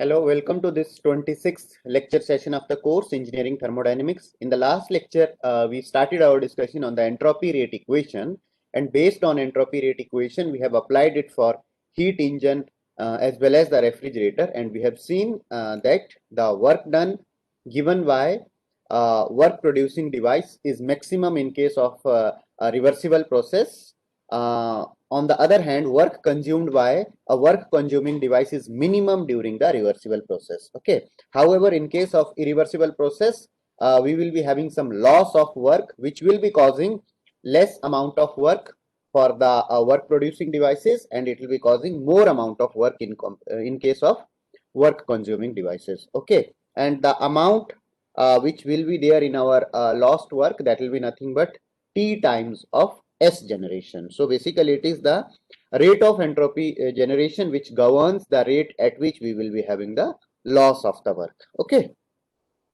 Hello, welcome to this 26th lecture session of the course Engineering Thermodynamics. In the last lecture, we started our discussion on the entropy rate equation, and based on entropy rate equation, we have applied it for heat engine as well as the refrigerator, and we have seen that the work done given by work producing device is maximum in case of a reversible process. On the other hand, work consumed by a work consuming device is minimum during the reversible process. Okay. However, in case of irreversible process, we will be having some loss of work, which will be causing less amount of work for the work producing devices, and it will be causing more amount of work in case of work consuming devices. Okay. And the amount which will be there in our lost work, that will be nothing but T times of S generation. So basically it is the rate of entropy generation which governs the rate at which we will be having the loss of the work. Okay.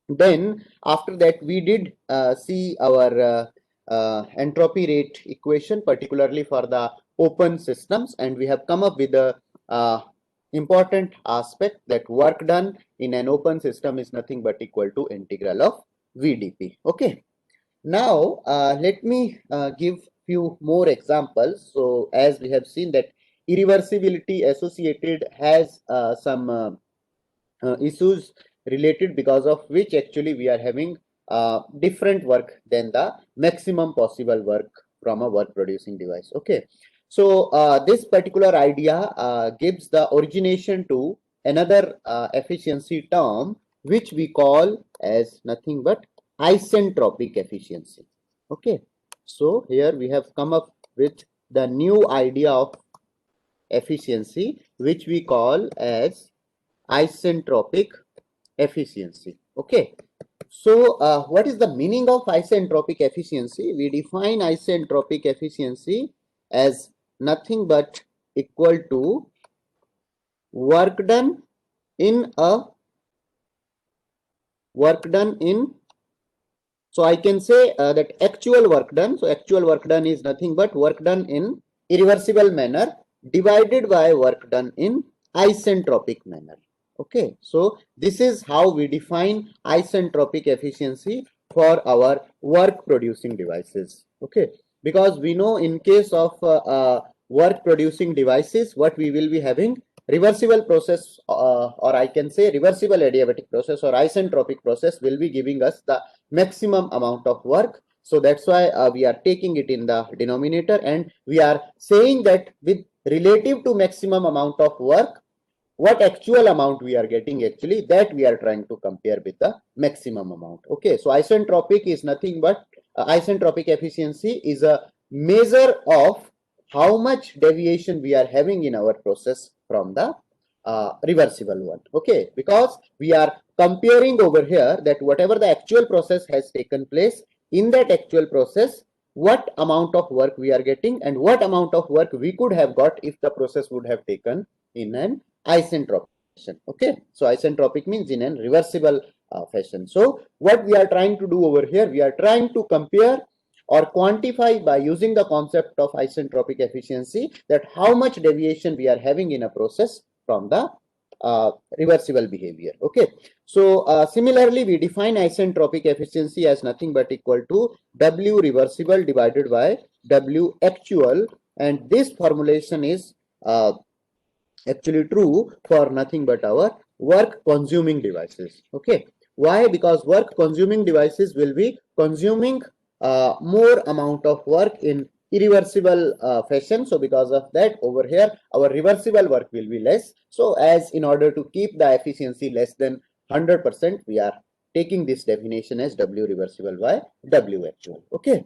Then after that we did see our entropy rate equation, particularly for the open systems, and we have come up with a important aspect that work done in an open system is nothing but equal to integral of VdP. Okay. Now, let me give few more examples. So, as we have seen that irreversibility associated has some issues related, because of which actually we are having different work than the maximum possible work from a work producing device. Okay. So, this particular idea gives the origination to another efficiency term, which we call as nothing but isentropic efficiency. Okay. So here we have come up with the new idea of efficiency, which we call as isentropic efficiency. Okay. So what is the meaning of isentropic efficiency? We define isentropic efficiency as nothing but equal to work done in so I can say that actual work done. So actual work done is nothing but work done in irreversible manner divided by work done in isentropic manner. Okay. So this is how we define isentropic efficiency for our work producing devices. Okay. Because we know in case of work producing devices, what we will be having reversible process or I can say reversible adiabatic process or isentropic process will be giving us the maximum amount of work. So that's why we are taking it in the denominator, and we are saying that with relative to maximum amount of work, what actual amount we are getting, actually that we are trying to compare with the maximum amount. Okay. So isentropic is nothing but isentropic efficiency is a measure of how much deviation we are having in our process from the reversible one. Okay. Because we are comparing over here that whatever the actual process has taken place, in that actual process, what amount of work we are getting and what amount of work we could have got if the process would have taken in an isentropic fashion. Okay. So isentropic means in a reversible fashion. So what we are trying to do over here, we are trying to compare or quantify by using the concept of isentropic efficiency that how much deviation we are having in a process from the reversible behavior. Okay. So similarly, we define isentropic efficiency as nothing but equal to W reversible divided by W actual, and this formulation is actually true for nothing but our work consuming devices. Okay. Why? Because work consuming devices will be consuming more amount of work in irreversible fashion. So because of that, over here our reversible work will be less. So as in order to keep the efficiency less than 100%, we are taking this definition as W reversible by W actual. Okay.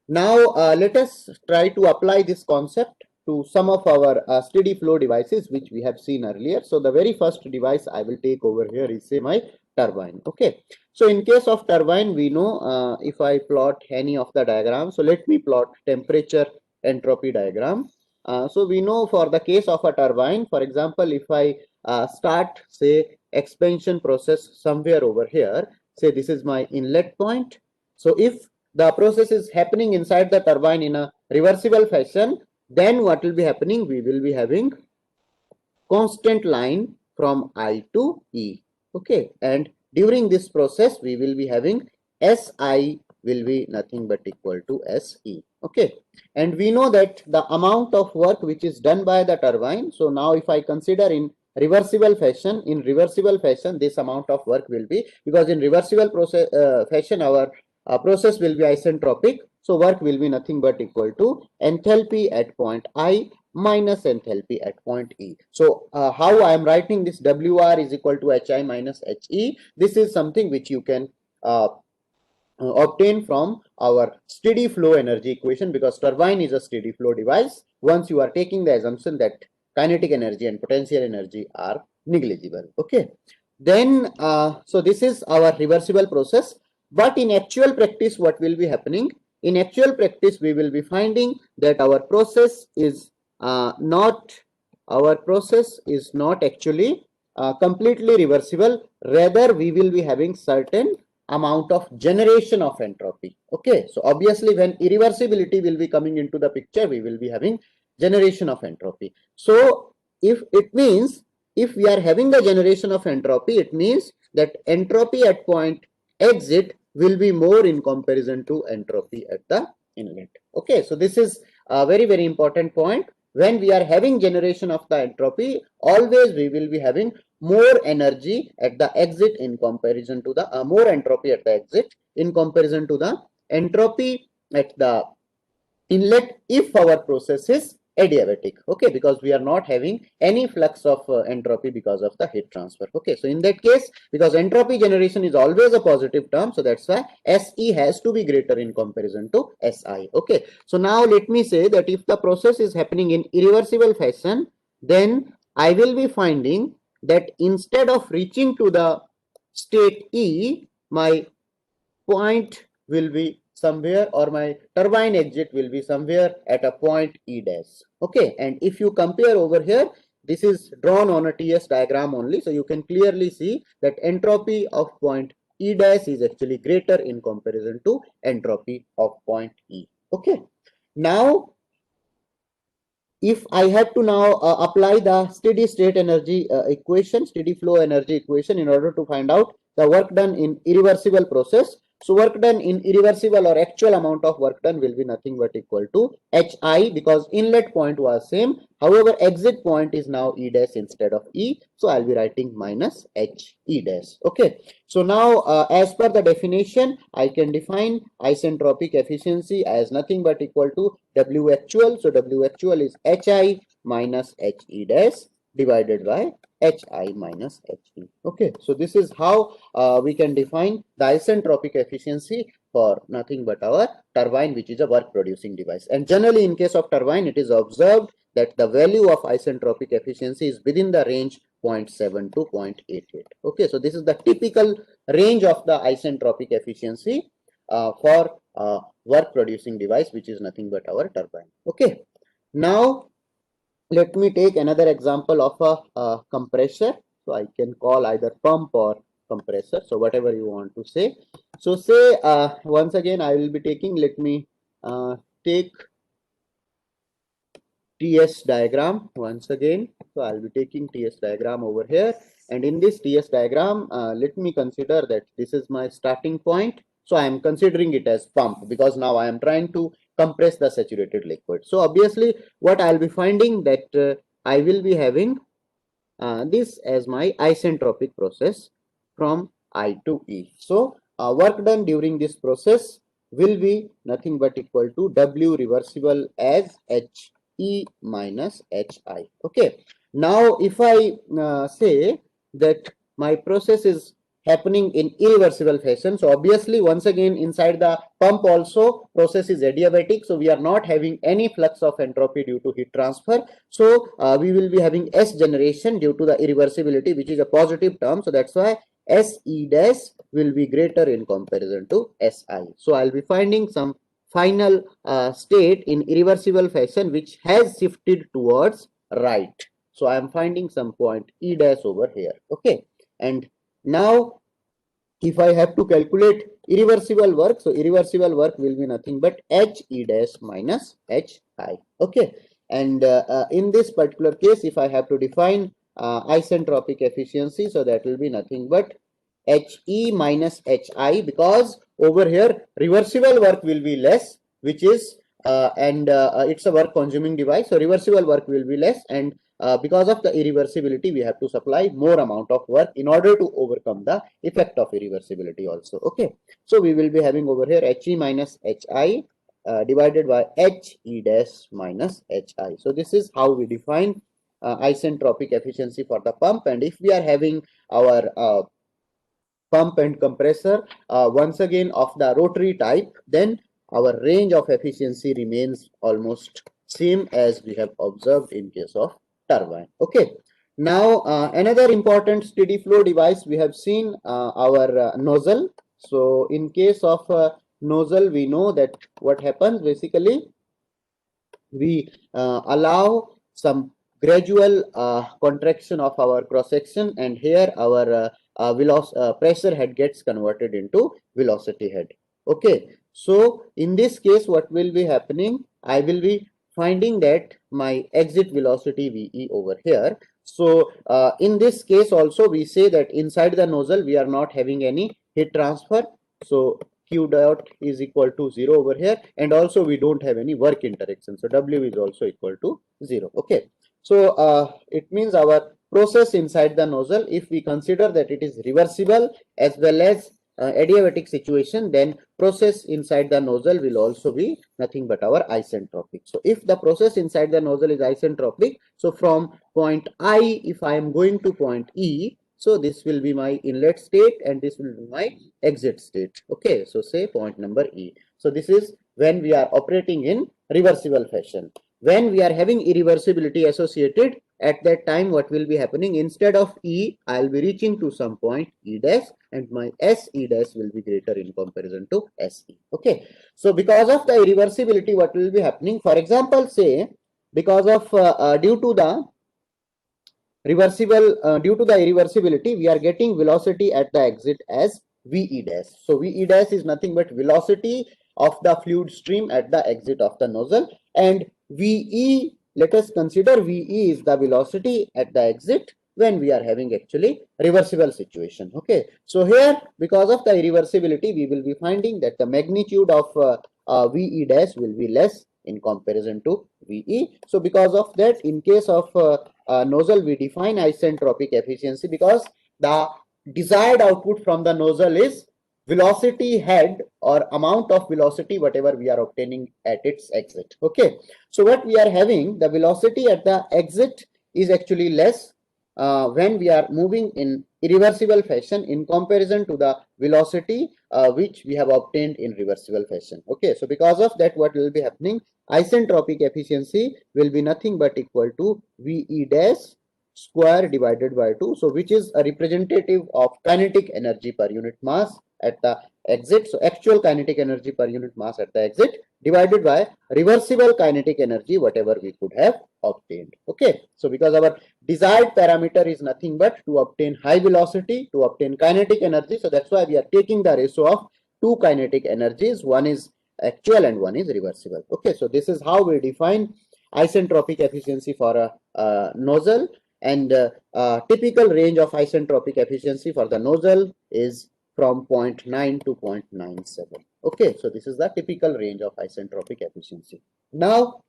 Now let us try to apply this concept to some of our steady flow devices which we have seen earlier. So the very first device I will take over here is say my turbine. Okay. So in case of turbine, we know if I plot any of the diagrams. So let me plot temperature entropy diagram. So we know for the case of a turbine, for example, if I start say expansion process somewhere over here, say this is my inlet point. So if the process is happening inside the turbine in a reversible fashion, then what will be happening? We will be having constant line from I to E. Okay, and during this process we will be having Si will be nothing but equal to Se. Okay, and we know that the amount of work which is done by the turbine. So now if I consider in reversible fashion, this amount of work will be, because in reversible process fashion our process will be isentropic, so work will be nothing but equal to enthalpy at point I minus enthalpy at point E. So how I am writing this, WR is equal to HI minus HE. This is something which you can obtain from our steady flow energy equation, because turbine is a steady flow device once you are taking the assumption that kinetic energy and potential energy are negligible. Okay, then so this is our reversible process. But in actual practice, what will be happening? In actual practice, we will be finding that our process is not actually completely reversible. Rather, we will be having certain amount of generation of entropy. Okay, so obviously when irreversibility will be coming into the picture, we will be having generation of entropy. So if it means, if we are having the generation of entropy, it means that entropy at point exit will be more in comparison to entropy at the inlet. Okay, so this is a very important point. When we are having generation of the entropy, always we will be having more energy at the exit in comparison to the more entropy at the exit in comparison to the entropy at the inlet if our process is adiabatic. Okay, because we are not having any flux of entropy because of the heat transfer. Okay, so in that case, because entropy generation is always a positive term, so that's why Se has to be greater in comparison to Si. Okay, so now let me say that if the process is happening in irreversible fashion, then I will be finding that instead of reaching to the state E, my point will be somewhere, or my turbine exit will be somewhere at a point E dash. Okay, and if you compare over here, this is drawn on a TS diagram only, so you can clearly see that entropy of point E dash is actually greater in comparison to entropy of point E. Okay, now if I have to now apply the steady state energy equation, steady flow energy equation, in order to find out the work done in irreversible process. So work done in irreversible, or actual amount of work done, will be nothing but equal to HI, because inlet point was same. However, exit point is now E dash instead of E. So I'll be writing minus HE dash. Okay. So now as per the definition, I can define isentropic efficiency as nothing but equal to W actual. So W actual is HI minus HE dash divided by HI minus HE. Okay, so this is how we can define the isentropic efficiency for nothing but our turbine, which is a work producing device. And generally in case of turbine, it is observed that the value of isentropic efficiency is within the range 0.7 to 0.88. Okay, so this is the typical range of the isentropic efficiency for work producing device, which is nothing but our turbine. Okay, now let me take another example of a compressor. So I can call either pump or compressor, so whatever you want to say. So say once again I will be taking, let me take TS diagram once again. So I'll be taking TS diagram over here, and in this TS diagram let me consider that this is my starting point. So I am considering it as pump, because now I am trying to compress the saturated liquid. So obviously what I'll be finding that I will be having this as my isentropic process from I to E. So work done during this process will be nothing but equal to W reversible as HE minus HI. Okay. Now if I say that my process is happening in irreversible fashion, so obviously once again inside the pump also process is adiabatic, so we are not having any flux of entropy due to heat transfer. So we will be having S generation due to the irreversibility, which is a positive term. So that's why Se dash will be greater in comparison to Si. So I'll be finding some final state in irreversible fashion which has shifted towards right. So I am finding some point E dash over here. Okay, and now if I have to calculate irreversible work, so irreversible work will be nothing but HE dash minus HI. Okay, and in this particular case, if I have to define isentropic efficiency. So that will be nothing but He minus Hi, because over here reversible work will be less, which is it's a work consuming device, so reversible work will be less, and because of the irreversibility we have to supply more amount of work in order to overcome the effect of irreversibility also. Okay, so we will be having over here He minus Hi divided by He dash minus Hi. So this is how we define isentropic efficiency for the pump. And if we are having our pump and compressor once again of the rotary type, then our range of efficiency remains almost same as we have observed in case of turbine. Okay, now another important steady flow device we have seen, our nozzle. So in case of nozzle, we know that what happens basically, we allow some gradual contraction of our cross section, and here our pressure head gets converted into velocity head. Okay, so in this case what will be happening, I will be finding that my exit velocity VE over here. So in this case also we say that inside the nozzle we are not having any heat transfer, so Q dot is equal to 0 over here, and also we don't have any work interaction, so W is also equal to 0. Okay, so it means our process inside the nozzle, if we consider that it is reversible as well as adiabatic situation, then process inside the nozzle will also be nothing but our isentropic. So if the process inside the nozzle is isentropic, so from point I, if I am going to point E, so this will be my inlet state and this will be my exit state. Okay, so say point number E. So this is when we are operating in reversible fashion. When we are having irreversibility associated, at that time what will be happening, instead of E, I will be reaching to some point E dash, and my SE dash will be greater in comparison to SE. Okay, so because of the irreversibility, what will be happening, for example, say because of due to the irreversibility, we are getting velocity at the exit as VE dash. So VE dash is nothing but velocity of the fluid stream at the exit of the nozzle, and VE, let us consider VE is the velocity at the exit when we are having actually reversible situation. Okay, so here because of the irreversibility, we will be finding that the magnitude of VE dash will be less in comparison to VE. So because of that, in case of nozzle, we define isentropic efficiency because the desired output from the nozzle is velocity head or amount of velocity whatever we are obtaining at its exit. Okay, so what we are having, the velocity at the exit is actually less when we are moving in irreversible fashion in comparison to the velocity which we have obtained in reversible fashion. Okay, so because of that, what will be happening, isentropic efficiency will be nothing but equal to VE dash square divided by 2, so which is a representative of kinetic energy per unit mass at the exit. So actual kinetic energy per unit mass at the exit divided by reversible kinetic energy whatever we could have obtained. Okay, so because our desired parameter is nothing but to obtain high velocity, to obtain kinetic energy, so that's why we are taking the ratio of two kinetic energies, one is actual and one is reversible. Okay, so this is how we define isentropic efficiency for a nozzle, and typical range of isentropic efficiency for the nozzle is from 0.9 to 0.97. Okay, so this is the typical range of isentropic efficiency. Now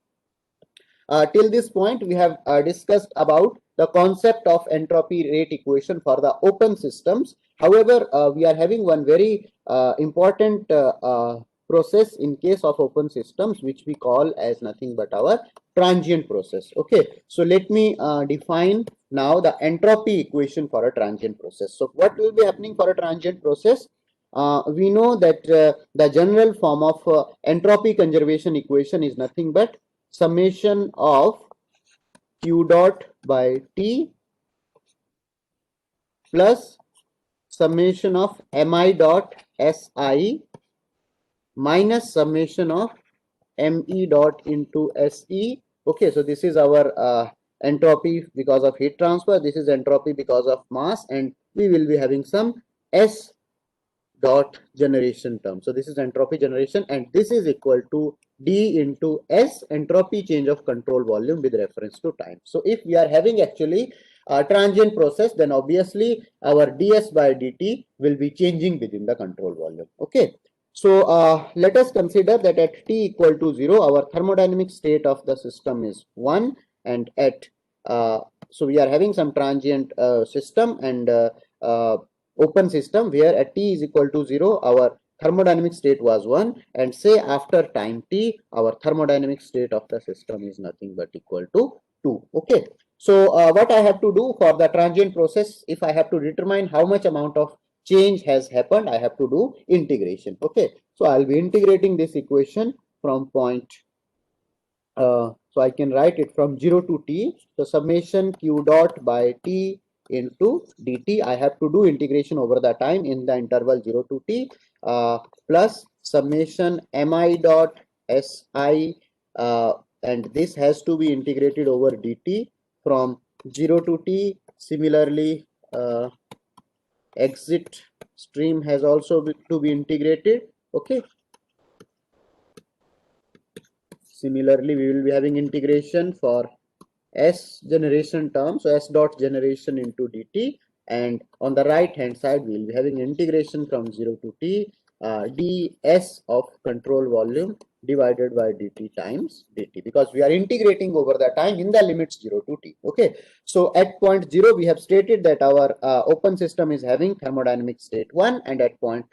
till this point we have discussed about the concept of entropy rate equation for the open systems. However, we are having one very important process in case of open systems which we call as nothing but our transient process. Okay, so let me define now the entropy equation for a transient process. So what will be happening for a transient process? We know that the general form of entropy conservation equation is nothing but summation of Q dot by T plus summation of Mi dot Si minus summation of Me dot into Se. Okay, so this is our entropy because of heat transfer, this is entropy because of mass, and we will be having some S dot generation term. So this is entropy generation, and this is equal to D into S, entropy change of control volume with reference to time. So if we are having actually transient process, then obviously our ds by dt will be changing within the control volume. Okay, so let us consider that at t equal to 0, our thermodynamic state of the system is 1, and at so we are having some transient system and open system where at t is equal to 0, our thermodynamic state was 1, and say after time t, our thermodynamic state of the system is nothing but equal to 2. Okay, so what I have to do for the transient process, if I have to determine how much amount of change has happened, I have to do integration. Okay, so I'll be integrating this equation from point so I can write it from 0 to t. So summation q dot by t into dt. I have to do integration over the time in the interval 0 to t plus summation mi dot si and this has to be integrated over dt from 0 to t. Similarly, exit stream has also to be integrated. Okay. Similarly, we will be having integration for S generation term, so S dot generation into dt, and on the right hand side we will be having integration from 0 to t ds of control volume divided by dt times dt, because we are integrating over the time in the limits 0 to t. Okay, so at point 0 we have stated that our open system is having thermodynamic state 1, and at point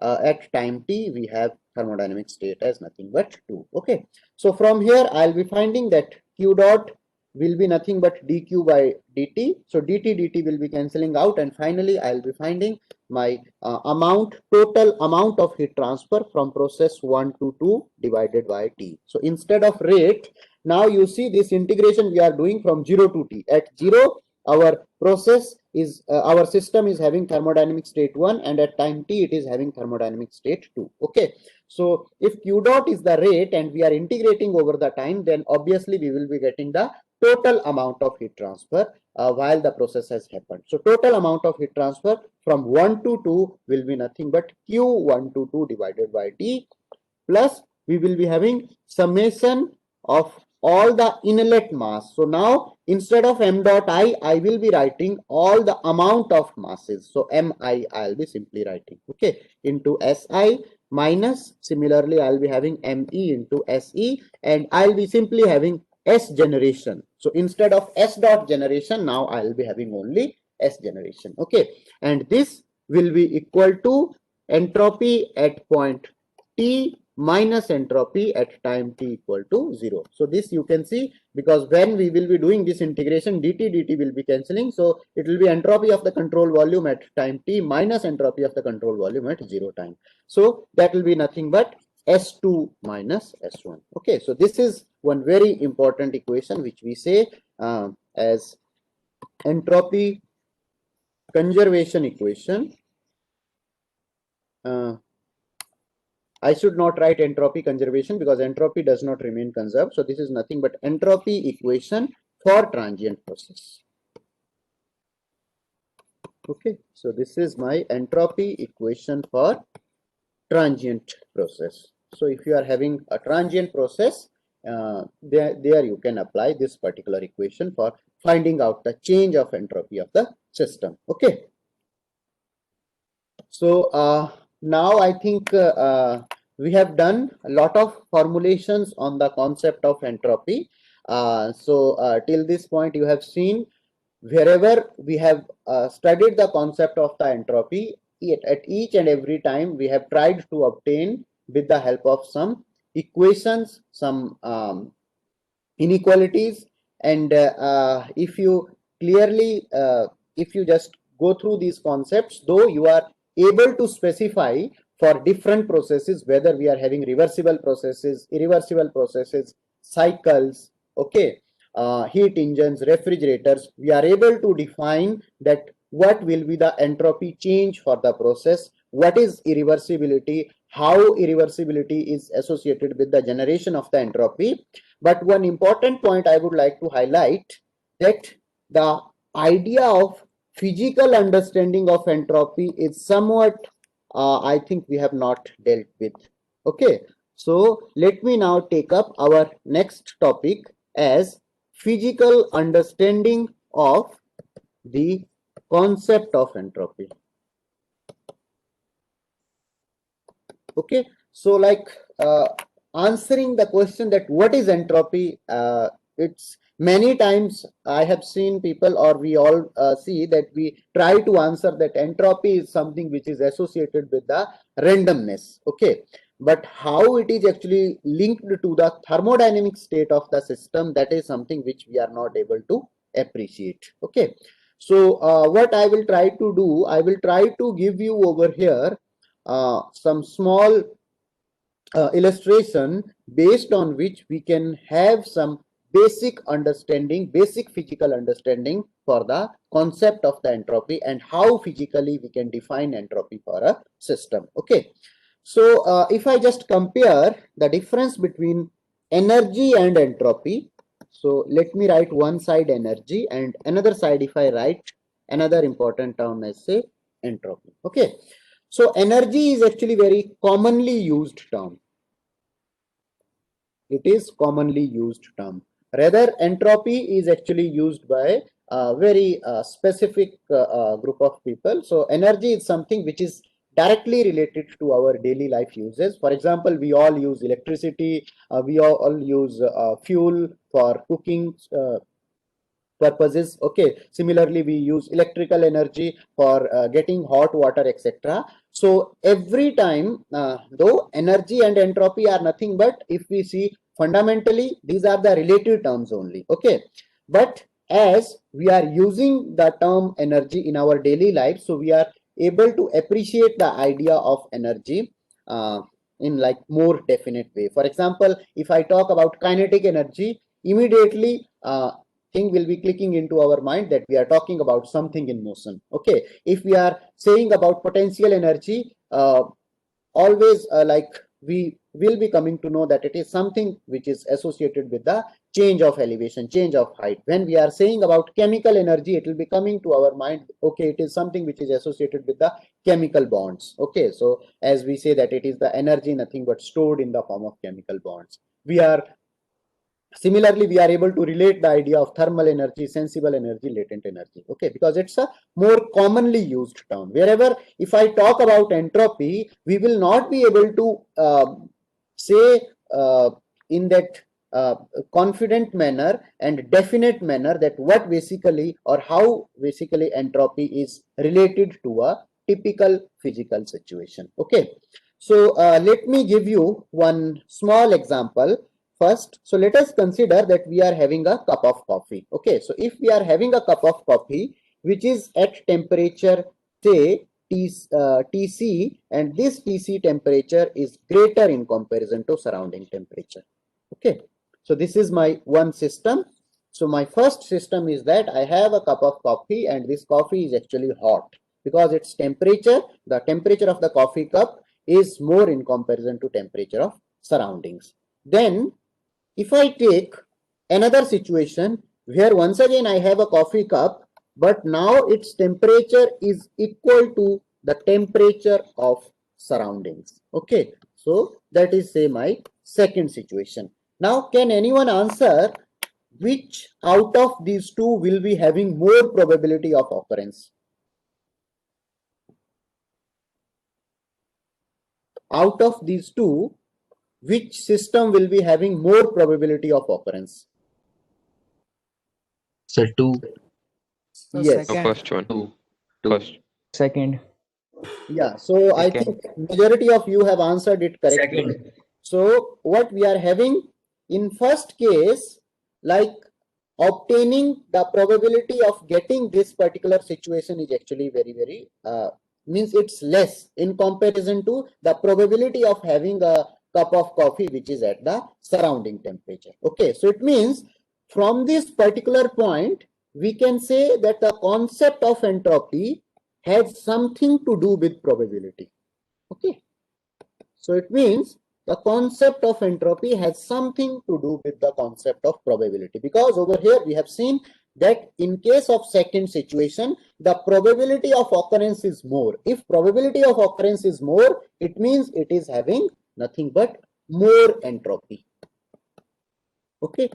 at time t we have thermodynamic state as nothing but 2. Okay, so from here I'll be finding that q dot will be nothing but dq by dt. So dt dt will be cancelling out, and finally I'll be finding my total amount of heat transfer from process 1 to 2 divided by t. So instead of rate, now you see this integration we are doing from 0 to t. At 0, our process is our system is having thermodynamic state 1, and at time t it is having thermodynamic state 2. Okay, so if q dot is the rate and we are integrating over the time, then obviously we will be getting the total amount of heat transfer while the process has happened. So total amount of heat transfer from 1 to 2 will be nothing but q1 to 2 divided by t, plus we will be having summation of all the inlet mass. So now instead of m dot I will be writing all the amount of masses. So mi I'll be simply writing, okay, into si minus, similarly I'll be having me into se, and I'll be simply having S generation. So instead of S dot generation, now I'll be having only S generation. Okay, and this will be equal to entropy at point t minus entropy at time t equal to 0. So this you can see, because when we will be doing this integration, dt dt will be cancelling, so it will be entropy of the control volume at time t minus entropy of the control volume at 0 time. So that will be nothing but S2 minus S1. Okay, so this is one very important equation which we say as entropy conservation equation. I should not write entropy conservation because entropy does not remain conserved. So this is nothing but entropy equation for transient process. Okay, so this is my entropy equation for transient process. So if you are having a transient process, there you can apply this particular equation for finding out the change of entropy of the system. Okay, so now I think we have done a lot of formulations on the concept of entropy. Till this point you have seen wherever we have studied the concept of the entropy, at each and every time we have tried to obtain with the help of some equations, some inequalities, and if you clearly if you just go through these concepts, though you are able to specify for different processes whether we are having reversible processes, irreversible processes, cycles, okay, heat engines, refrigerators, we are able to define that what will be the entropy change for the process, what is irreversibility, how irreversibility is associated with the generation of the entropy. But one important point I would like to highlight, that the idea of physical understanding of entropy is somewhat I think we have not dealt with. Okay, so let me now take up our next topic as physical understanding of the concept of entropy. Okay, so like answering the question that what is entropy, it's many times I have seen people, or we all see that we try to answer that entropy is something which is associated with the randomness. Okay, but how it is actually linked to the thermodynamic state of the system, that is something which we are not able to appreciate. Okay, so what I will try to do, I will try to give you over here some small illustration based on which we can have some basic understanding, basic physical understanding for the concept of the entropy and how physically we can define entropy for a system. Okay, so if I just compare the difference between energy and entropy, so let me write one side energy and another side, if I write another important term as say entropy. Okay, so energy is actually very commonly used term. It is commonly used term. Rather, entropy is actually used by a very specific group of people. So energy is something which is directly related to our daily life uses. For example, we all use electricity, we all use fuel for cooking purposes. Okay, similarly we use electrical energy for getting hot water, etc. So every time, though energy and entropy are nothing but, if we see fundamentally, these are the relative terms only. Okay, but as we are using the term energy in our daily life, so we are able to appreciate the idea of energy in like more definite way. For example, if I talk about kinetic energy, immediately thing will be clicking into our mind that we are talking about something in motion. Okay, if we are saying about potential energy, always like we will be coming to know that it is something which is associated with the change of elevation, change of height. When we are saying about chemical energy, it will be coming to our mind, okay, it is something which is associated with the chemical bonds. Okay, so as we say that it is the energy nothing but stored in the form of chemical bonds. We are Similarly, we are able to relate the idea of thermal energy, sensible energy, latent energy. Okay, because it's a more commonly used term. Wherever, if I talk about entropy, we will not be able to say in that confident manner and definite manner that what basically or how basically entropy is related to a typical physical situation. Okay, so let me give you one small example first. So let us consider that we are having a cup of coffee. Okay, so if we are having a cup of coffee which is at temperature say Tc, and this Tc temperature is greater in comparison to surrounding temperature. Okay, so this is my one system. So my first system is that I have a cup of coffee and this coffee is actually hot because its temperature, the temperature of the coffee cup is more in comparison to temperature of surroundings. Then if I take another situation where once again I have a coffee cup, but now its temperature is equal to the temperature of surroundings. Okay, so that is say my second situation. Now, can anyone answer which out of these two will be having more probability of occurrence? Out of these two, which system will be having more probability of occurrence? So two. So Yes. The second. first one. Two. First. Second. Yeah, so I Second. think majority of you have answered it correctly. Second. So what we are having in first case, like obtaining the probability of getting this particular situation is actually very means it's less in comparison to the probability of having a cup of coffee which is at the surrounding temperature. Okay, so it means from this particular point we can say that the concept of entropy has something to do with probability. Okay, so it means the concept of entropy has something to do with the concept of probability, because over here we have seen that in case of second situation, the probability of occurrence is more. If probability of occurrence is more, it means it is having nothing but more entropy. Okay,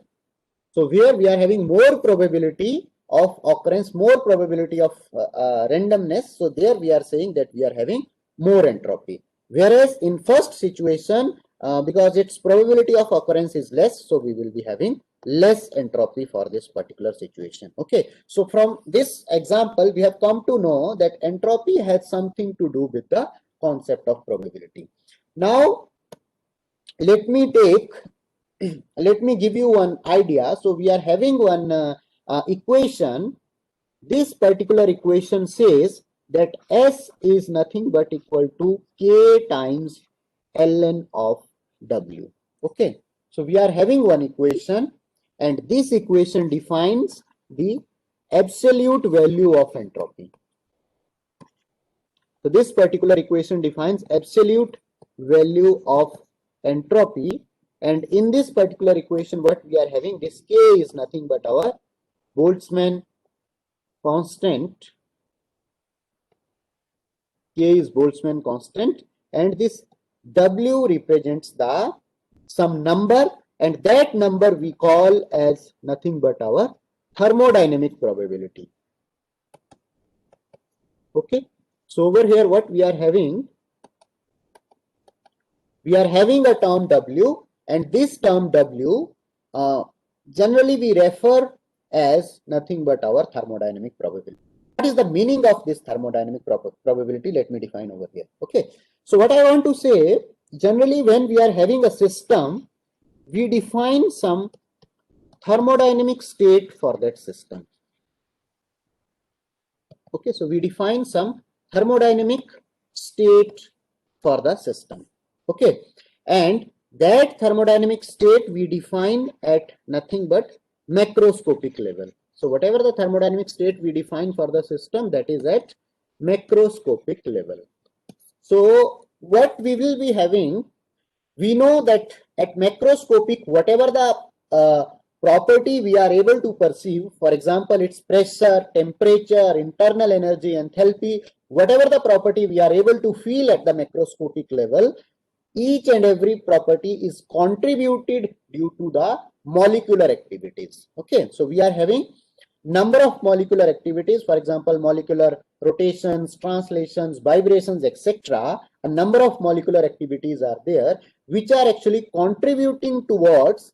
so here we are having more probability, of occurrence, more probability of randomness. So there we are saying that we are having more entropy. Whereas in first situation, because its probability of occurrence is less, so we will be having less entropy for this particular situation. Okay, so from this example, we have come to know that entropy has something to do with the concept of probability. Now, let me give you one idea. So we are having one equation. This particular equation says that S is nothing but equal to K times ln of W. Okay, so we are having one equation, and this equation defines the absolute value of entropy. So this particular equation defines absolute value of entropy, and in this particular equation what we are having, this K is nothing but our Boltzmann constant. K is Boltzmann constant, and this W represents the some number, and that number we call as nothing but our thermodynamic probability. Okay, so over here what we are having, we are having a term W, and this term W generally we refer as nothing but our thermodynamic probability. What is the meaning of this thermodynamic probability? Let me define over here. Okay, so what I want to say, generally when we are having a system, we define some thermodynamic state for that system. Okay, so we define some thermodynamic state for the system. Okay, and that thermodynamic state we define at nothing but macroscopic level. So whatever the thermodynamic state we define for the system, that is at macroscopic level. So what we will be having, we know that at macroscopic, whatever the property we are able to perceive, for example, its pressure, temperature, internal energy, enthalpy, whatever the property we are able to feel at the macroscopic level, each and every property is contributed due to the molecular activities. Okay, so we are having number of molecular activities, for example, molecular rotations, translations, vibrations, etc. A number of molecular activities are there, which are actually contributing towards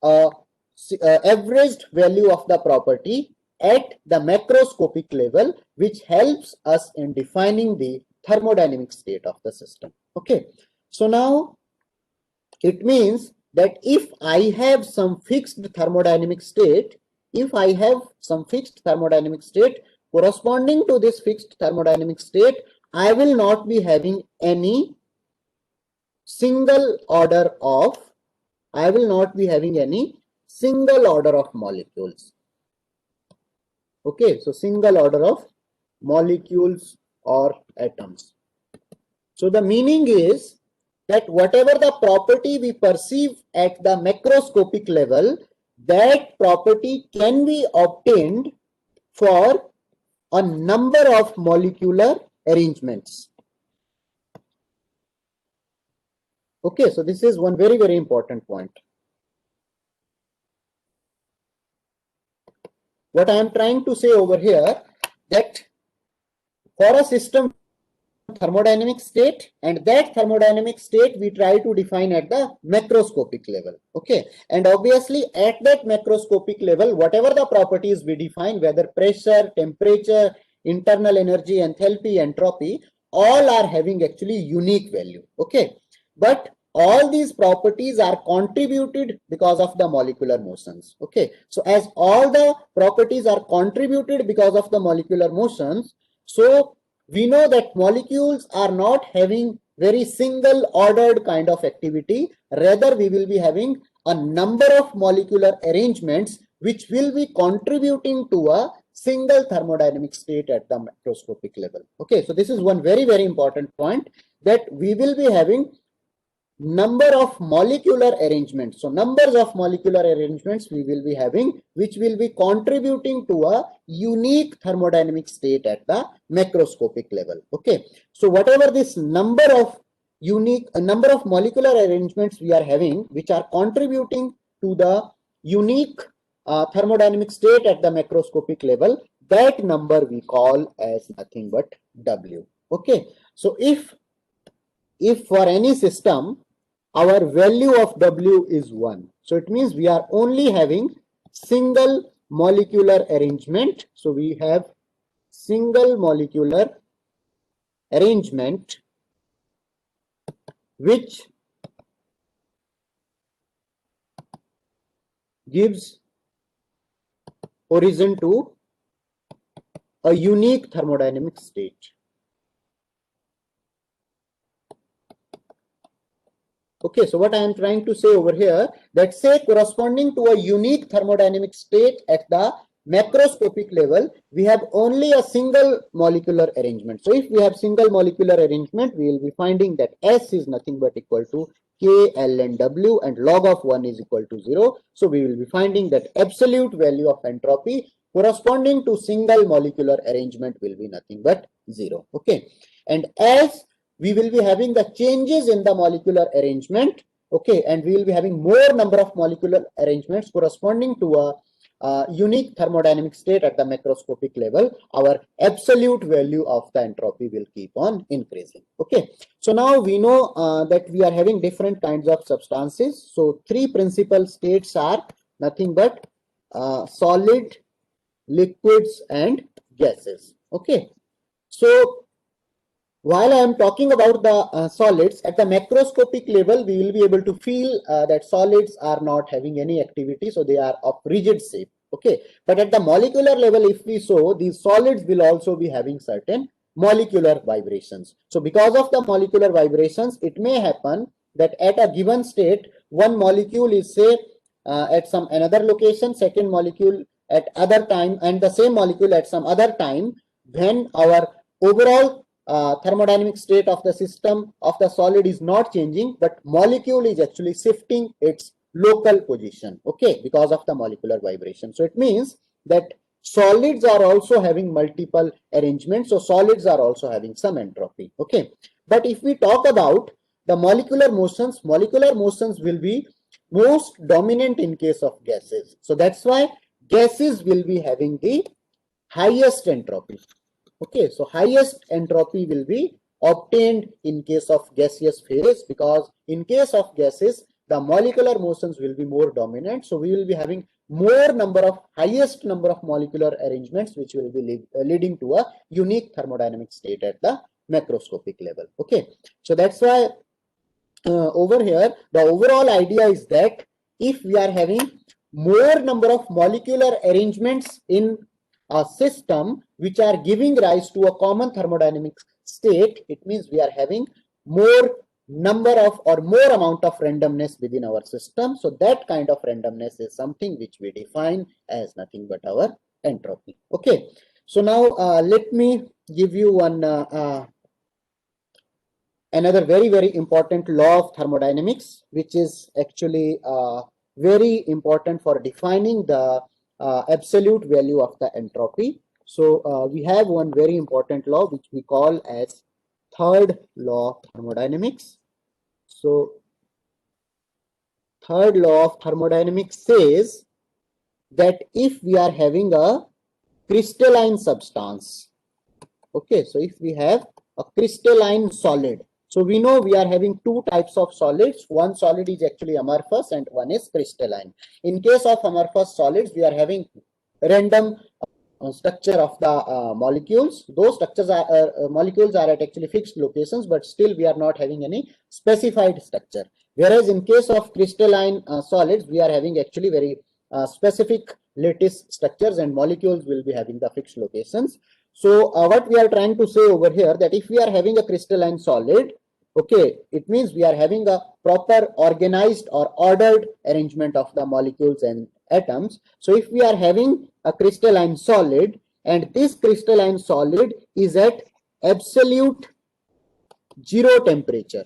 averaged value of the property at the macroscopic level, which helps us in defining the thermodynamic state of the system. Okay, so now it means that if I have some fixed thermodynamic state, corresponding to this fixed thermodynamic state, I will not be having any single order of molecules. Okay, so single order of molecules or atoms. So the meaning is that whatever the property we perceive at the macroscopic level, that property can be obtained for a number of molecular arrangements. Okay, so this is one very, very important point. What I am trying to say over here, that for a system thermodynamic state, and that thermodynamic state we try to define at the macroscopic level. Okay, and obviously at that macroscopic level, whatever the properties we define, whether pressure, temperature, internal energy, enthalpy, entropy, all are having actually unique value. Okay, but all these properties are contributed because of the molecular motions. Okay, so as all the properties are contributed because of the molecular motions, so we know that molecules are not having very single ordered kind of activity. Rather, we will be having a number of molecular arrangements which will be contributing to a single thermodynamic state at the macroscopic level. Okay, so this is one very, very important point, that we will be having number of molecular arrangements. So numbers of molecular arrangements we will be having, which will be contributing to a unique thermodynamic state at the macroscopic level. Okay, so whatever this number of molecular arrangements we are having, which are contributing to the unique thermodynamic state at the macroscopic level, that number we call as nothing but W. Okay, so if for any system our value of W is 1, so it means we are only having single molecular arrangement. So we have single molecular arrangement which gives origin to a unique thermodynamic state. Okay, so what I am trying to say over here, that say corresponding to a unique thermodynamic state at the macroscopic level, we have only a single molecular arrangement. So if we have single molecular arrangement, we will be finding that S is nothing but equal to K, L and W, and log of 1 is equal to 0. So we will be finding that absolute value of entropy corresponding to single molecular arrangement will be nothing but 0. Okay, and as we will be having the changes in the molecular arrangement, okay, and we will be having more number of molecular arrangements corresponding to a unique thermodynamic state at the macroscopic level, our absolute value of the entropy will keep on increasing. Okay, so now we know that we are having different kinds of substances. So three principal states are nothing but solid, liquids and gases. Okay, so while I am talking about the solids, at the macroscopic level, we will be able to feel that solids are not having any activity, so they are of rigid shape. Okay, but at the molecular level, if we show, these solids will also be having certain molecular vibrations. So because of the molecular vibrations, it may happen that at a given state, one molecule is say at some another location, second molecule at other time, and the same molecule at some other time, when our overall thermodynamic state of the system of the solid is not changing, but molecule is actually shifting its local position, okay, because of the molecular vibration. So it means that solids are also having multiple arrangements, so solids are also having some entropy. Okay, but if we talk about the molecular motions will be most dominant in case of gases. So that's why gases will be having the highest entropy. Okay, so highest entropy will be obtained in case of gaseous phase, because in case of gases, the molecular motions will be more dominant. So we will be having highest number of molecular arrangements, which will be leading to a unique thermodynamic state at the macroscopic level. Okay, so that's why over here, the overall idea is that if we are having more number of molecular arrangements in a system which are giving rise to a common thermodynamic state, it means we are having more number of or more amount of randomness within our system. So that kind of randomness is something which we define as nothing but our entropy. Okay, so now let me give you one another very important law of thermodynamics, which is actually very important for defining the absolute value of the entropy. So we have one very important law which we call as third law of thermodynamics. So third law of thermodynamics says that if we are having a crystalline substance, okay, so if we have a crystalline solid, so we know we are having two types of solids. One solid is actually amorphous and one is crystalline. In case of amorphous solids, we are having random structure of the molecules. Those structures are molecules are at actually fixed locations, but still we are not having any specified structure. Whereas in case of crystalline solids, we are having actually very specific lattice structures, and molecules will be having the fixed locations. So what we are trying to say over here, that if we are having a crystalline solid, okay, it means we are having a proper organized or ordered arrangement of the molecules and atoms. So if we are having a crystalline solid, and this crystalline solid is at absolute zero temperature,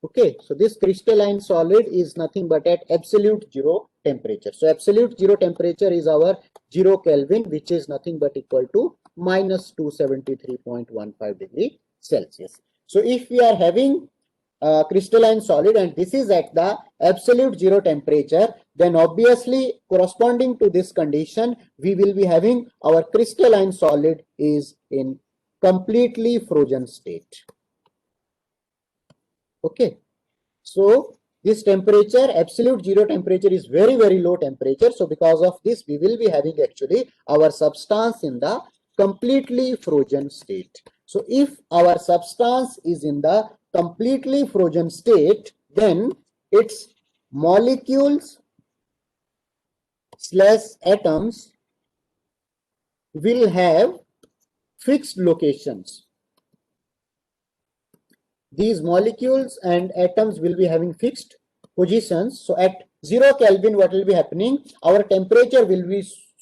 okay, so this crystalline solid is nothing but at absolute zero temperature. So absolute zero temperature is our 0 Kelvin, which is nothing but equal to minus 273.15 degree Celsius. So if we are having crystalline solid and this is at the absolute zero temperature, then obviously corresponding to this condition, we will be having our crystalline solid is in completely frozen state. Okay. So this temperature, absolute zero temperature is very, very low temperature. So because of this, we will be having actually our substance in the completely frozen state. So if our substance is in the completely frozen state, then its molecules slash atoms will have fixed locations. These molecules and atoms will be having fixed positions. So at 0 Kelvin, what will be happening? Our temperature will be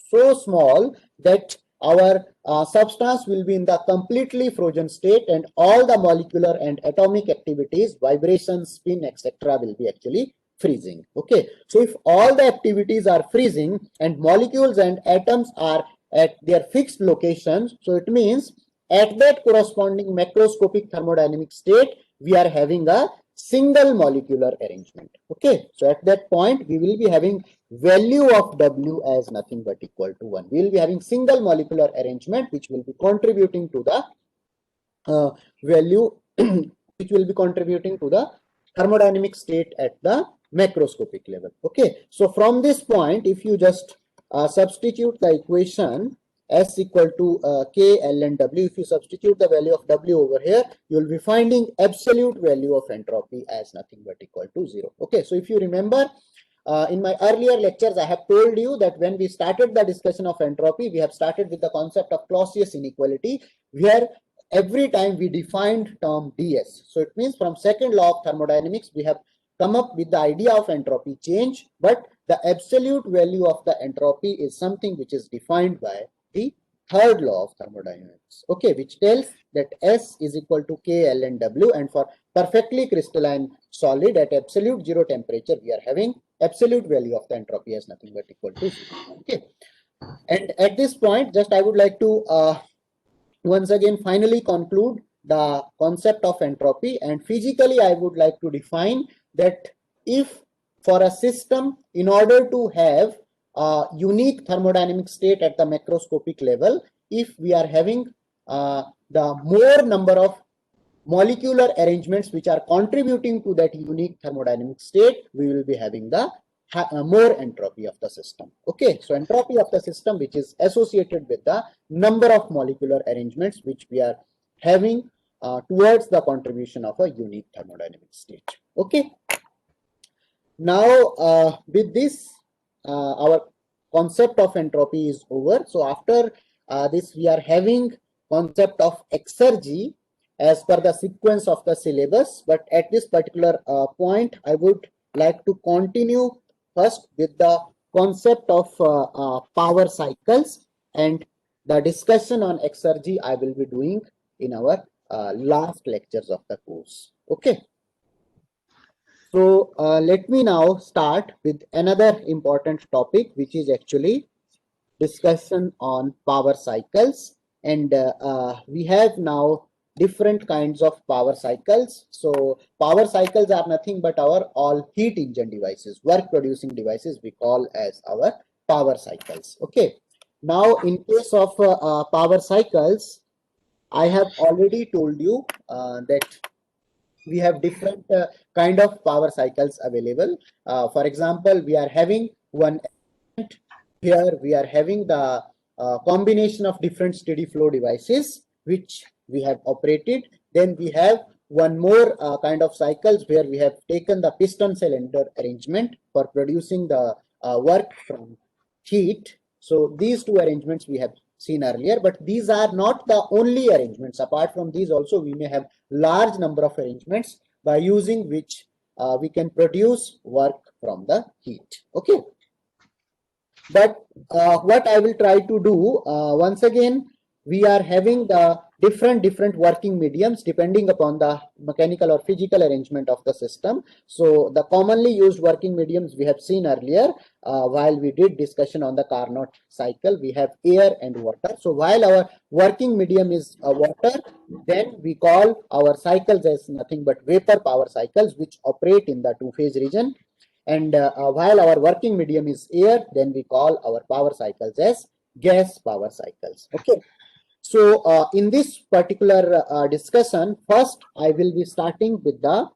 so small that our substance will be in the completely frozen state and all the molecular and atomic activities, vibration, spin, etc. will be actually freezing. Okay. So if all the activities are freezing and molecules and atoms are at their fixed locations, so it means at that corresponding macroscopic thermodynamic state, we are having a single molecular arrangement. Okay, so at that point, we will be having value of W as nothing but equal to 1. We will be having single molecular arrangement, which will be contributing to the value, which will be contributing to the thermodynamic state at the macroscopic level. Okay, so from this point, if you just substitute the equation S equal to K, L and W. If you substitute the value of W over here, you will be finding absolute value of entropy as nothing but equal to 0. Okay, so if you remember, in my earlier lectures, I have told you that when we started the discussion of entropy, we have started with the concept of Clausius inequality, where every time we defined term ds. So it means from second law of thermodynamics, we have come up with the idea of entropy change, but the absolute value of the entropy is something which is defined by the third law of thermodynamics, okay, which tells that S is equal to K, L and W, and for perfectly crystalline solid at absolute zero temperature, we are having absolute value of the entropy as nothing but equal to 0. Okay, and at this point, just I would like to once again finally conclude the concept of entropy, and physically I would like to define that if for a system, in order to have unique thermodynamic state at the macroscopic level, if we are having the more number of molecular arrangements which are contributing to that unique thermodynamic state, we will be having the more entropy of the system. Okay, so entropy of the system which is associated with the number of molecular arrangements which we are having towards the contribution of a unique thermodynamic state. Okay, now with this our concept of entropy is over. So after this, we are having concept of exergy as per the sequence of the syllabus, but at this particular point, I would like to continue first with the concept of power cycles, and the discussion on exergy I will be doing in our last lectures of the course. Okay. So let me now start with another important topic, which is actually discussion on power cycles. And we have now different kinds of power cycles. So power cycles are nothing but our all heat engine devices, work producing devices we call as our power cycles. Okay. Now in case of power cycles, I have already told you that we have different kind of power cycles available. For example, we are having one here, we are having the combination of different steady flow devices which we have operated. Then we have one more kind of cycles where we have taken the piston cylinder arrangement for producing the work from heat. So these two arrangements we have seen earlier, but these are not the only arrangements. Apart from these also, we may have large number of arrangements by using which we can produce work from the heat. Okay. But what I will try to do once again, we are having the different working mediums depending upon the mechanical or physical arrangement of the system. So the commonly used working mediums we have seen earlier while we did discussion on the Carnot cycle. We have air and water. So while our working medium is water, then we call our cycles as nothing but vapor power cycles, which operate in the two-phase region. And while our working medium is air, then we call our power cycles as gas power cycles. Okay. So in this particular discussion, first I will be starting with the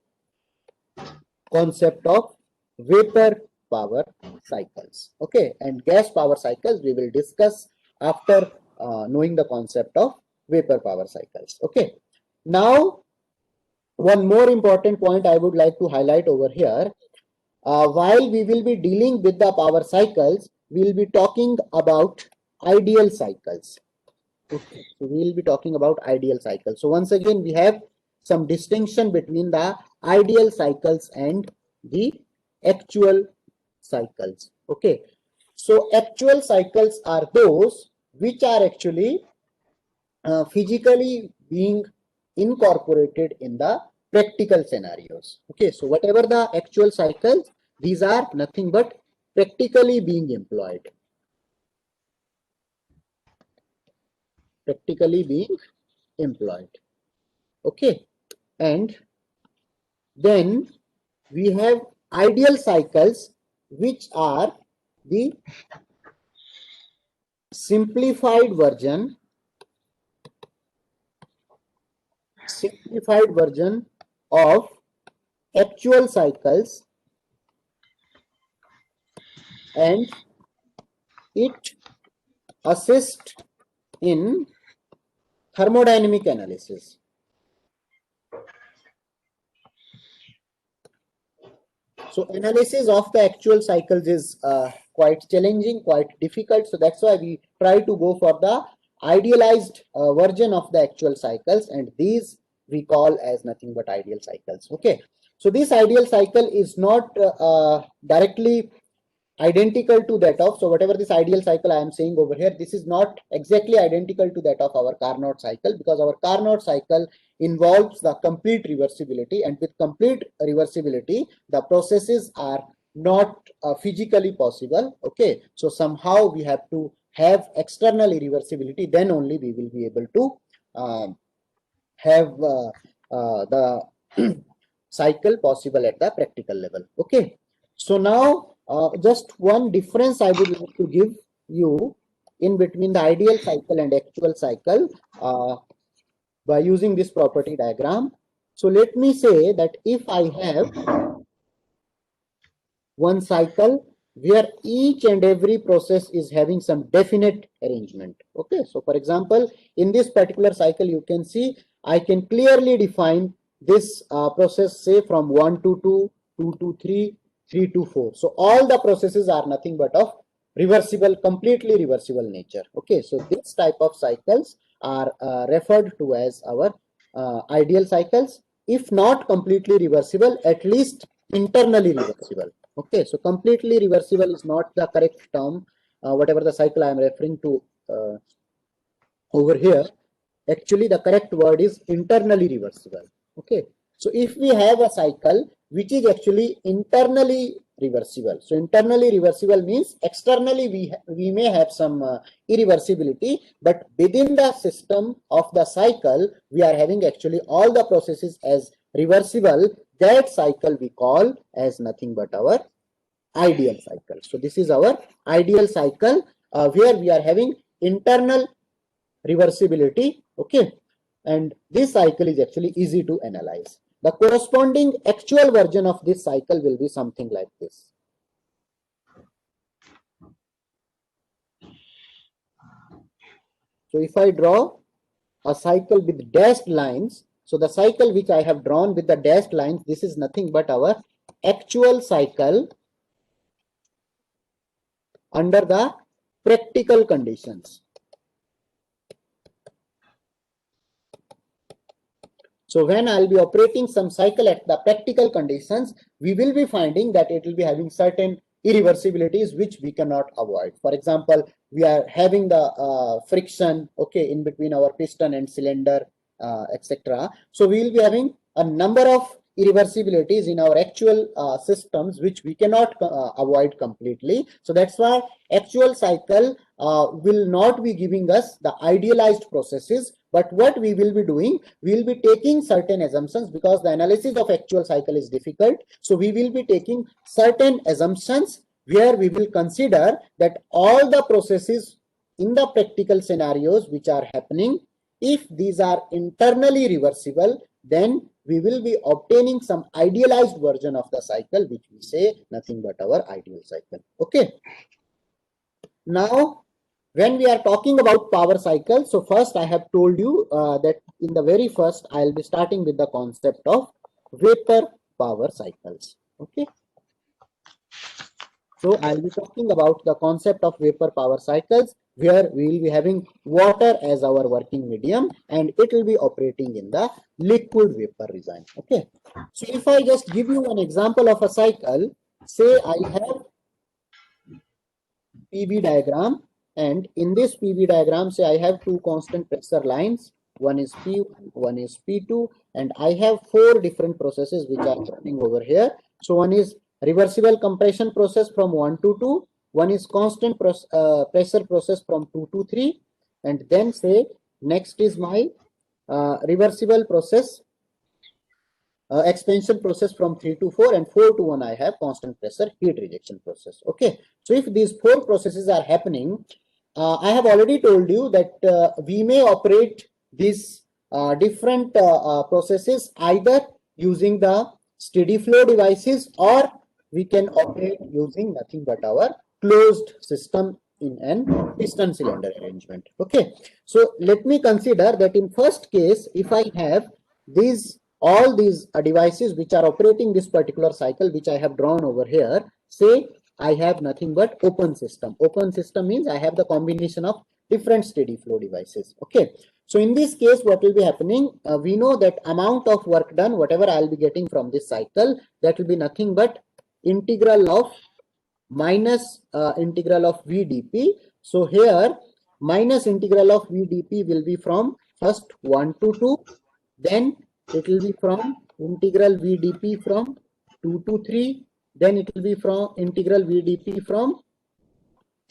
concept of vapor power cycles. Okay, and gas power cycles we will discuss after knowing the concept of vapor power cycles. Okay, now one more important point I would like to highlight over here. While we will be dealing with the power cycles, we will be talking about ideal cycles. Okay, so we will be talking about ideal cycles. So once again, we have some distinction between the ideal cycles and the actual cycles. Okay, so actual cycles are those which are actually physically being incorporated in the practical scenarios. Okay, so whatever the actual cycles, these are nothing but practically being employed. Practically being employed. Okay, and then we have ideal cycles, which are the simplified version of actual cycles, and it assists in thermodynamic analysis. So analysis of the actual cycles is quite challenging, quite difficult. So that's why we try to go for the idealized version of the actual cycles, and these we call as nothing but ideal cycles. Okay, so this ideal cycle is not directly identical to that of, so whatever this ideal cycle I am saying over here, this is not exactly identical to that of our Carnot cycle, because our Carnot cycle involves the complete reversibility, and with complete reversibility the processes are not physically possible. Okay, so somehow we have to have external reversibility, then only we will be able to have the cycle possible at the practical level. Okay, so now just one difference I would like to give you in between the ideal cycle and actual cycle by using this property diagram. So let me say that if I have one cycle where each and every process is having some definite arrangement. Okay, so for example, in this particular cycle, you can see I can clearly define this process, say from 1 to 2, 2 to 3, 3 to 4. So all the processes are nothing but of reversible, completely reversible nature. Okay, so this type of cycles are referred to as our ideal cycles. If not completely reversible, at least internally reversible. Okay, so completely reversible is not the correct term. Whatever the cycle I am referring to over here, actually the correct word is internally reversible. Okay, so if we have a cycle which is actually internally reversible, so internally reversible means externally we may have some irreversibility, but within the system of the cycle we are having actually all the processes as reversible. That cycle we call as nothing but our ideal cycle. So this is our ideal cycle where we are having internal reversibility. Okay, and this cycle is actually easy to analyze. The corresponding actual version of this cycle will be something like this. So if I draw a cycle with dashed lines, so the cycle which I have drawn with the dashed lines, this is nothing but our actual cycle under the practical conditions. So when I'll be operating some cycle at the practical conditions, we will be finding that it will be having certain irreversibilities which we cannot avoid. For example, we are having the friction, okay, in between our piston and cylinder, etc. So we will be having a number of irreversibilities in our actual systems which we cannot avoid completely. So that's why actual cycle will not be giving us the idealized processes, but what we will be doing, we will be taking certain assumptions, because the analysis of actual cycle is difficult. So we will be taking certain assumptions where we will consider that all the processes in the practical scenarios which are happening, if these are internally reversible, then we will be obtaining some idealized version of the cycle, which we say nothing but our ideal cycle. Okay. Now, when we are talking about power cycle, so first I have told you that in the very first, I'll be starting with the concept of vapor power cycles. Okay. So I'll be talking about the concept of vapor power cycles, where we will be having water as our working medium, and it will be operating in the liquid vapor regime. Okay. So if I just give you an example of a cycle, say I have PV diagram, and in this PV diagram, say I have two constant pressure lines. One is P1, one is P2, and I have four different processes which are happening over here. So one is reversible compression process from 1 to 2, one is constant pressure process from 2 to 3, and then say next is my reversible process expansion process from 3 to 4, and 4 to 1 I have constant pressure heat rejection process. Okay, so if these four processes are happening, I have already told you that we may operate these different processes either using the steady flow devices, or we can operate using nothing but our closed system in an piston cylinder arrangement. Okay, so let me consider that in first case, if I have all these devices which are operating this particular cycle which I have drawn over here, say I have nothing but open system. Open system means I have the combination of different steady flow devices. Okay, so in this case, what will be happening? We know that amount of work done, whatever I'll be getting from this cycle, that will be nothing but integral of minus integral of VdP. So here minus integral of VdP will be from first 1 to 2, then it will be from integral VdP from 2 to 3, then it will be from integral VdP from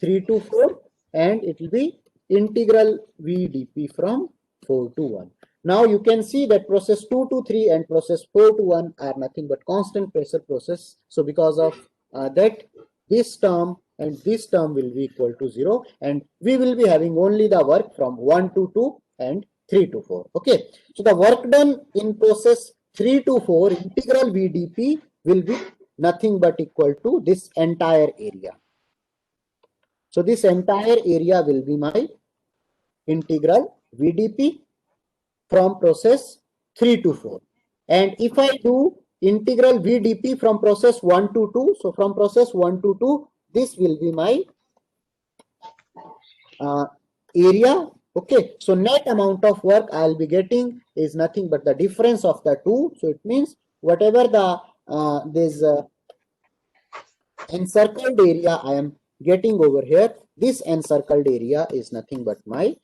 3 to 4, and it will be integral VdP from 4 to 1. Now you can see that process 2 to 3 and process 4 to 1 are nothing but constant pressure process. So because of that, this term and this term will be equal to 0, and we will be having only the work from 1 to 2 and 3 to 4. Okay, so the work done in process 3 to 4, integral VdP will be nothing but equal to this entire area. So this entire area will be my integral VdP from process 3 to 4. And if I do integral VdP from process 1 to 2, so from process 1 to 2, this will be my area. Okay, so net amount of work I'll be getting is nothing but the difference of the two. So it means whatever the this encircled area I am getting over here, this encircled area is nothing but my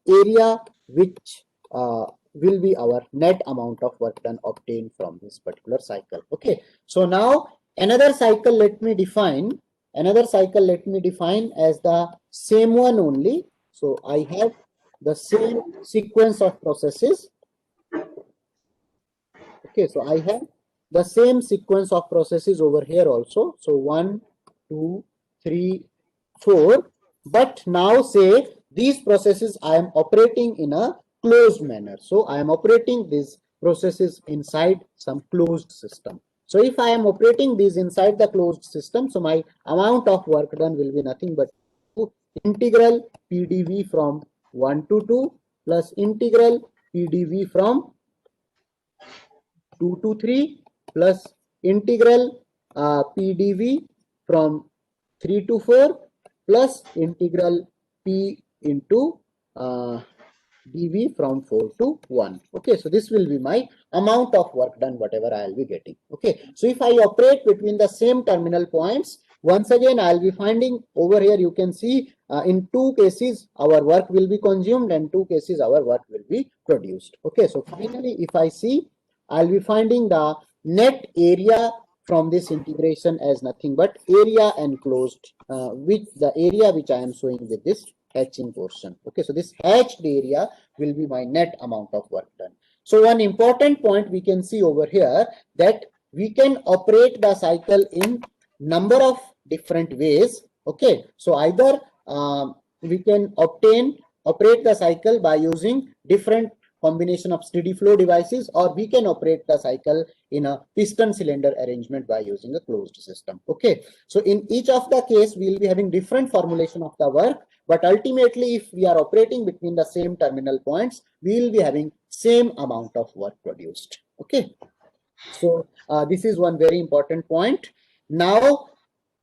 area which will be our net amount of work done obtained from this particular cycle. Okay, so now another cycle let me define as the same one only. So I have the same sequence of processes. Okay, so I have the same sequence of processes over here also. So 1, 2, 3, 4. But now say these processes I am operating in a closed manner. So I am operating these processes inside some closed system. So if I am operating these inside the closed system, so my amount of work done will be nothing but integral PDV from 1 to 2 plus integral PDV from 2 to 3 plus integral PDV from 3 to 4 plus integral P into dV from 4 to 1. Okay, so this will be my amount of work done, whatever I will be getting. Okay, so if I operate between the same terminal points, once again, I'll be finding over here, you can see in 2 cases, our work will be consumed and 2 cases, our work will be produced. Okay, so finally, if I see, I'll be finding the net area from this integration as nothing but area enclosed, which the area which I am showing with this hatching portion. Okay, so this hatched area will be my net amount of work done. So one important point we can see over here that we can operate the cycle in number of different ways. Okay, so either we can operate the cycle by using different combination of steady flow devices, or we can operate the cycle in a piston cylinder arrangement by using a closed system. Okay, so in each of the case we will be having different formulation of the work, but ultimately if we are operating between the same terminal points, we will be having same amount of work produced. Okay, so this is one very important point. Now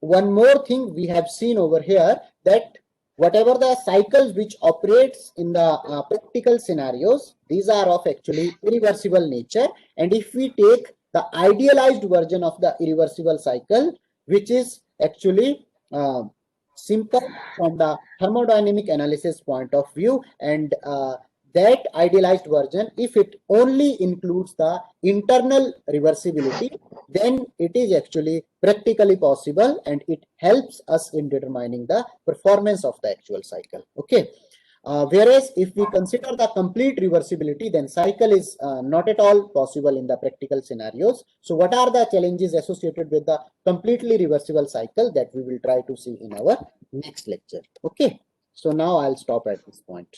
one more thing we have seen over here, that whatever the cycles which operates in the practical scenarios, these are of actually irreversible nature. And if we take the idealized version of the irreversible cycle, which is actually simple from the thermodynamic analysis point of view, and that idealized version, if it only includes the internal reversibility, then it is actually practically possible and it helps us in determining the performance of the actual cycle. Okay, whereas if we consider the complete reversibility, then cycle is not at all possible in the practical scenarios. So what are the challenges associated with the completely reversible cycle, that we will try to see in our next lecture. Okay, so now I'll stop at this point.